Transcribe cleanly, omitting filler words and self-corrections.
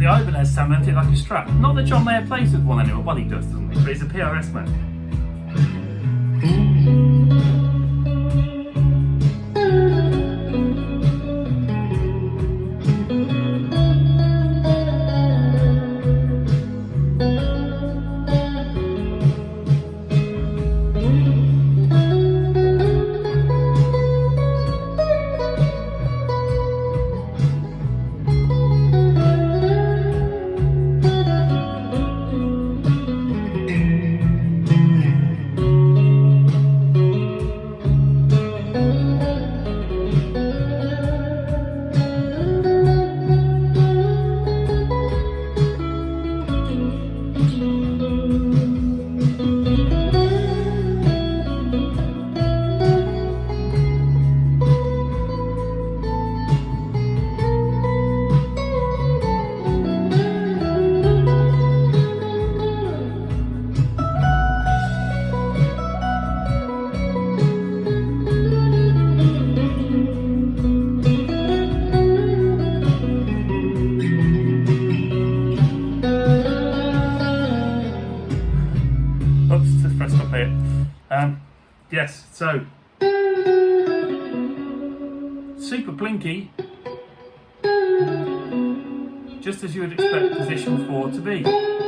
the Ibanez sound like a Strat. Not that John Mayer plays with one anymore. Well, he does, doesn't he? But he's a PRS man. Oops, just pressed up here. Yes, so super plinky, just as you would expect position 4 to be.